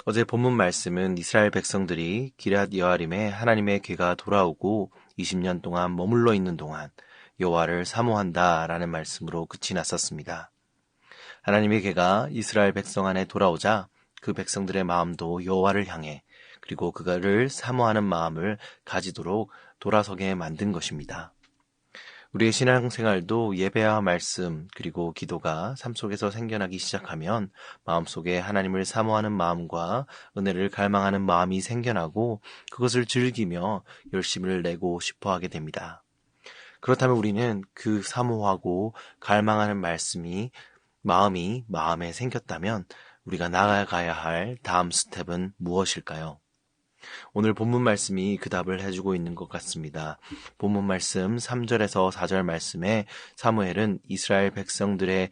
어제 본문 말씀은 이스라엘 백성들이 기럇 여아림에 하나님의 궤가 돌아오고 20년 동안 머물러 있는 동안 여호와를 사모한다라는 말씀으로 끝이 났었습니다. 하나님의 궤가 이스라엘 백성 안에 돌아오자 그 백성들의 마음도 여호와를 향해 그리고 그가를 사모하는 마음을 가지도록 돌아서게 만든 것입니다. 우리의 신앙생활도 예배와 말씀 그리고 기도가 삶 속에서 생겨나기 시작하면 마음속에 하나님을 사모하는 마음과 은혜를 갈망하는 마음이 생겨나고 그것을 즐기며 열심을 내고 싶어하게 됩니다. 그렇다면 우리는 그 사모하고 갈망하는 마음이 마음에 생겼다면 우리가 나아가야 할 다음 스텝은 무엇일까요? 오늘 본문 말씀이 그 답을 해주고 있는 것 같습니다. 본문 말씀 3절에서 4절 말씀에 사무엘은 이스라엘 백성들의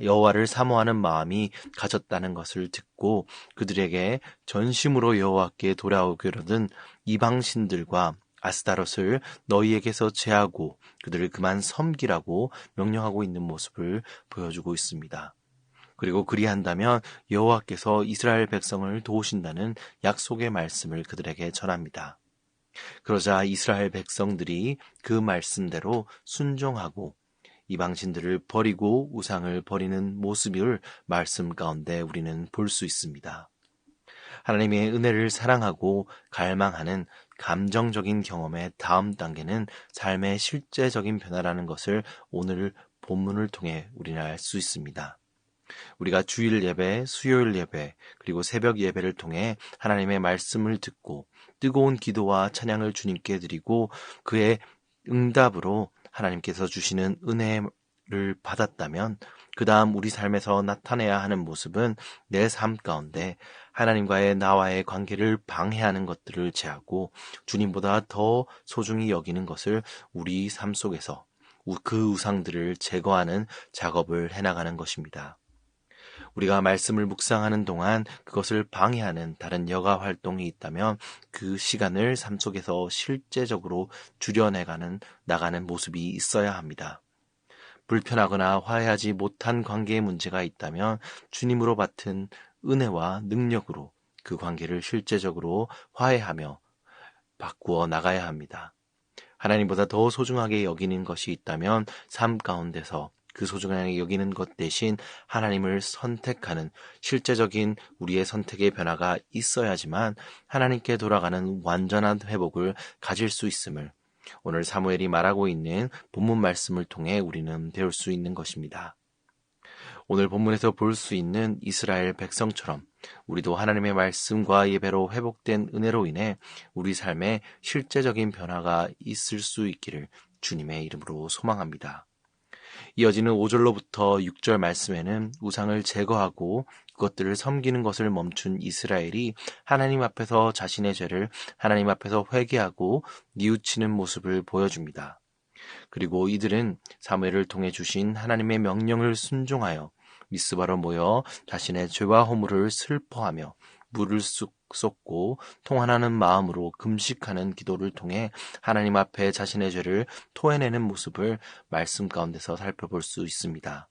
여호와를 사모하는 마음이 가졌다는 것을 듣고 그들에게 전심으로 여호와께 돌아오기로든 이방신들과 아스타롯을 너희에게서 제하고 그들을 그만 섬기라고 명령하고 있는 모습을 보여주고 있습니다. 그리고 그리한다면 여호와께서 이스라엘 백성을 도우신다는 약속의 말씀을 그들에게 전합니다. 그러자 이스라엘 백성들이 그 말씀대로 순종하고 이방신들을 버리고 우상을 버리는 모습을 말씀 가운데 우리는 볼 수 있습니다. 하나님의 은혜를 사랑하고 갈망하는 감정적인 경험의 다음 단계는 삶의 실제적인 변화라는 것을 오늘 본문을 통해 우리는 알 수 있습니다. 우리가 주일 예배, 수요일 예배, 그리고 새벽 예배를 통해 하나님의 말씀을 듣고 뜨거운 기도와 찬양을 주님께 드리고 그의 응답으로 하나님께서 주시는 은혜를 받았다면 그 다음 우리 삶에서 나타내야 하는 모습은 내 삶 가운데 하나님과의 나와의 관계를 방해하는 것들을 제하고 주님보다 더 소중히 여기는 것을 우리 삶 속에서 그 우상들을 제거하는 작업을 해나가는 것입니다. 우리가 말씀을 묵상하는 동안 그것을 방해하는 다른 여가 활동이 있다면 그 시간을 삶 속에서 실제적으로 나가는 모습이 있어야 합니다. 불편하거나 화해하지 못한 관계의 문제가 있다면 주님으로 받은 은혜와 능력으로 그 관계를 실제적으로 화해하며 바꾸어 나가야 합니다. 하나님보다 더 소중하게 여기는 것이 있다면 삶 가운데서 그 소중하게 여기는 것 대신 하나님을 선택하는 실제적인 우리의 선택의 변화가 있어야지만 하나님께 돌아가는 완전한 회복을 가질 수 있음을 오늘 사무엘이 말하고 있는 본문 말씀을 통해 우리는 배울 수 있는 것입니다. 오늘 본문에서 볼 수 있는 이스라엘 백성처럼 우리도 하나님의 말씀과 예배로 회복된 은혜로 인해 우리 삶에 실제적인 변화가 있을 수 있기를 주님의 이름으로 소망합니다. 이어지는 5절로부터 6절 말씀에는 우상을 제거하고 그것들을 섬기는 것을 멈춘 이스라엘이 하나님 앞에서 자신의 죄를 하나님 앞에서 회개하고 뉘우치는 모습을 보여줍니다. 그리고 이들은 사무엘을 통해 주신 하나님의 명령을 순종하여 미스바로 모여 자신의 죄와 허물을 슬퍼하며 물을 쏟고 통한하는 마음으로 금식하는 기도를 통해 하나님 앞에 자신의 죄를 토해내는 모습을 말씀 가운데서 살펴볼 수 있습니다.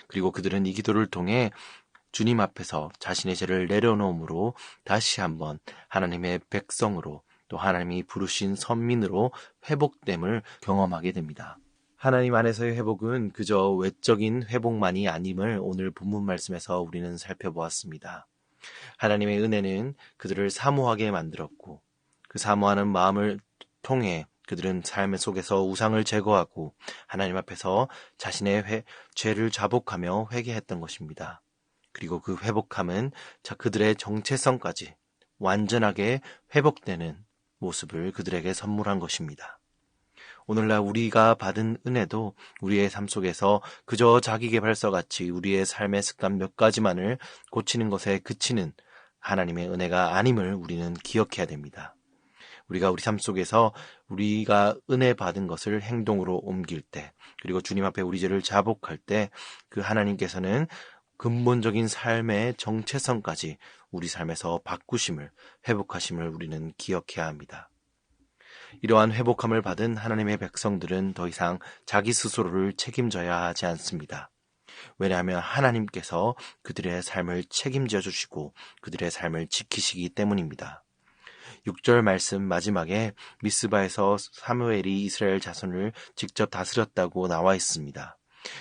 그리고 그들은 이 기도를 통해 주님 앞에서 자신의 죄를 내려놓음으로 다시 한번 하나님의 백성으로 또 하나님이 부르신 선민으로 회복됨을 경험하게 됩니다. 하나님 안에서의 회복은 그저 외적인 회복만이 아님을 오늘 본문 말씀에서 우리는 살펴보았습니다. 하나님의 은혜는 그들을 사모하게 만들었고 그 사모하는 마음을 통해 그들은 삶 속에서 우상을 제거하고 하나님 앞에서 자신의 죄를 자복하며 회개했던 것입니다. 그리고 그 회복함은 그들의 정체성까지 완전하게 회복되는 모습을 그들에게 선물한 것입니다. 오늘날 우리가 받은 은혜도 우리의 삶 속에서 그저 자기계발서같이 우리의 삶의 습관 몇 가지만을 고치는 것에 그치는 하나님의 은혜가 아님을 우리는 기억해야 됩니다. 우리가 우리 삶 속에서 우리가 은혜 받은 것을 행동으로 옮길 때, 그리고 주님 앞에 우리 죄를 자복할 때 그 하나님께서는 근본적인 삶의 정체성까지 우리 삶에서 바꾸심을, 회복하심을 우리는 기억해야 합니다. 이러한 회복함을 받은 하나님의 백성들은 더 이상 자기 스스로를 책임져야 하지 않습니다. 왜냐하면 하나님께서 그들의 삶을 책임져 주시고 그들의 삶을 지키시기 때문입니다. 6절 말씀 마지막에 미스바에서 사무엘이 이스라엘 자손을 직접 다스렸다고 나와 있습니다.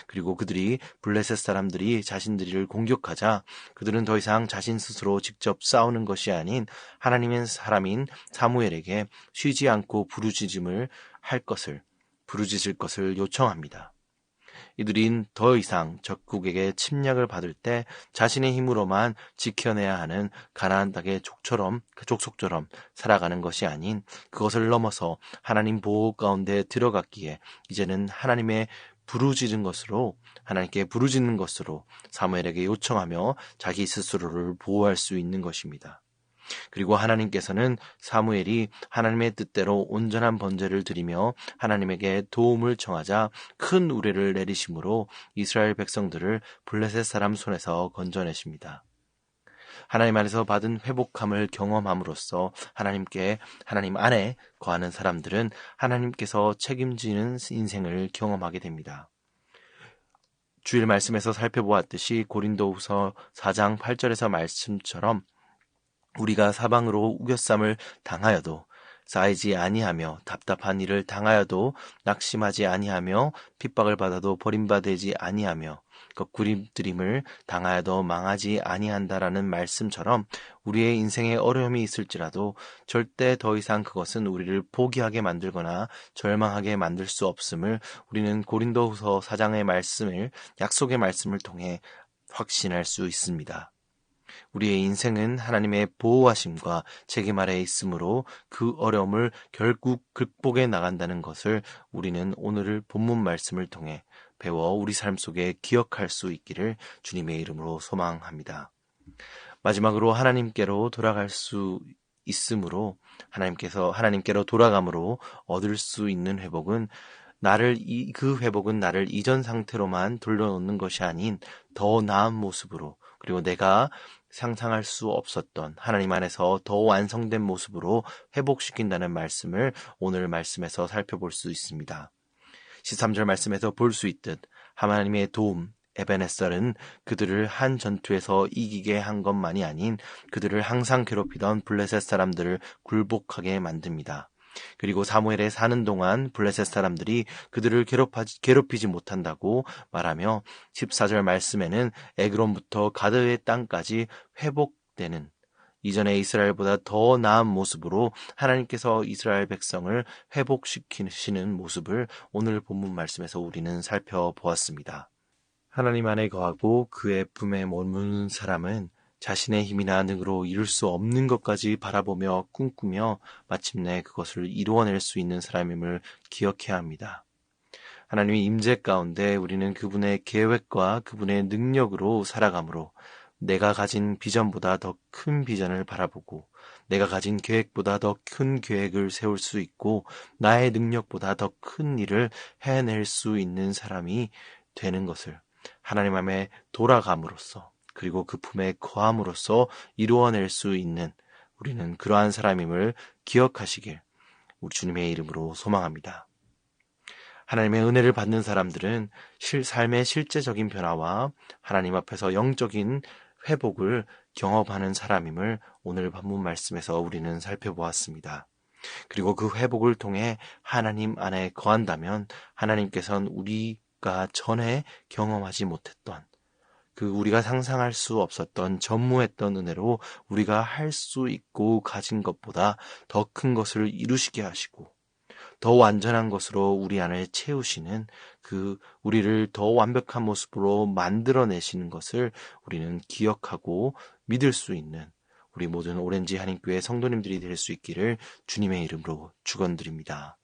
그리고 그들이 블레셋 사람들이 자신들을 공격하자 그들은 더 이상 자신 스스로 직접 싸우는 것이 아닌 하나님의 사람인 사무엘에게 쉬지 않고 부르짖을 것을 요청합니다. 이들인 더 이상 적국에게 침략을 받을 때 자신의 힘으로만 지켜내야 하는 가나안 땅의 족속처럼 살아가는 것이 아닌 그것을 넘어서 하나님 보호 가운데 들어갔기에 이제는 하나님께 부르짖는 것으로 사무엘에게 요청하며 자기 스스로를 보호할 수 있는 것입니다. 그리고 하나님께서는 사무엘이 하나님의 뜻대로 온전한 번제를 드리며 하나님에게 도움을 청하자 큰 우레를 내리심으로 이스라엘 백성들을 블레셋 사람 손에서 건져내십니다. 하나님 안에서 받은 회복함을 경험함으로써 하나님 안에 거하는 사람들은 하나님께서 책임지는 인생을 경험하게 됩니다. 주일 말씀에서 살펴보았듯이 고린도후서 4장 8절에서 말씀처럼 우리가 사방으로 우겨쌈을 당하여도 쌓이지 아니하며 답답한 일을 당하여도 낙심하지 아니하며 핍박을 받아도 버림받지 아니하며 거꾸림들임을 당하여도 망하지 아니한다라는 말씀처럼 우리의 인생에 어려움이 있을지라도 절대 더 이상 그것은 우리를 포기하게 만들거나 절망하게 만들 수 없음을 우리는 고린도후서 4장의 약속의 말씀을 통해 확신할 수 있습니다. 우리의 인생은 하나님의 보호하심과 책임 아래에 있으므로 그 어려움을 결국 극복해 나간다는 것을 우리는 오늘 본문 말씀을 통해 배워 우리 삶 속에 기억할 수 있기를 주님의 이름으로 소망합니다. 마지막으로 하나님께로 돌아갈 수 있으므로 하나님께로 돌아감으로 얻을 수 있는 회복은 그 회복은 나를 이전 상태로만 돌려놓는 것이 아닌 더 나은 모습으로 그리고 내가 상상할 수 없었던 하나님 안에서 더 완성된 모습으로 회복시킨다는 말씀을 오늘 말씀에서 살펴볼 수 있습니다. 13절 말씀에서 볼 수 있듯 하나님의 도움 에베네셀은 그들을 한 전투에서 이기게 한 것만이 아닌 그들을 항상 괴롭히던 블레셋 사람들을 굴복하게 만듭니다. 그리고 사무엘에 사는 동안 블레셋 사람들이 그들을 괴롭히지 못한다고 말하며 14절 말씀에는 에그론부터 가드의 땅까지 회복되는 이전의 이스라엘보다 더 나은 모습으로 하나님께서 이스라엘 백성을 회복시키시는 모습을 오늘 본문 말씀에서 우리는 살펴보았습니다. 하나님 안에 거하고 그의 품에 머무는 사람은 자신의 힘이나 능으로 이룰 수 없는 것까지 바라보며 꿈꾸며 마침내 그것을 이루어낼 수 있는 사람임을 기억해야 합니다. 하나님의 임재 가운데 우리는 그분의 계획과 그분의 능력으로 살아가므로 내가 가진 비전보다 더 큰 비전을 바라보고 내가 가진 계획보다 더 큰 계획을 세울 수 있고 나의 능력보다 더 큰 일을 해낼 수 있는 사람이 되는 것을 하나님 앞에 돌아감으로써 그리고 그 품에 거함으로써 이루어낼 수 있는 우리는 그러한 사람임을 기억하시길 우리 주님의 이름으로 소망합니다. 하나님의 은혜를 받는 사람들은 삶의 실제적인 변화와 하나님 앞에서 영적인 회복을 경험하는 사람임을 오늘 본문 말씀에서 우리는 살펴보았습니다. 그리고 그 회복을 통해 하나님 안에 거한다면 하나님께서는 우리가 전에 경험하지 못했던 우리가 상상할 수 없었던 전무했던 은혜로 우리가 할 수 있고 가진 것보다 더 큰 것을 이루시게 하시고 더 완전한 것으로 우리 안을 채우시는 우리를 더 완벽한 모습으로 만들어내시는 것을 우리는 기억하고 믿을 수 있는 우리 모든 오렌지 한인교회 성도님들이 될 수 있기를 주님의 이름으로 축원드립니다.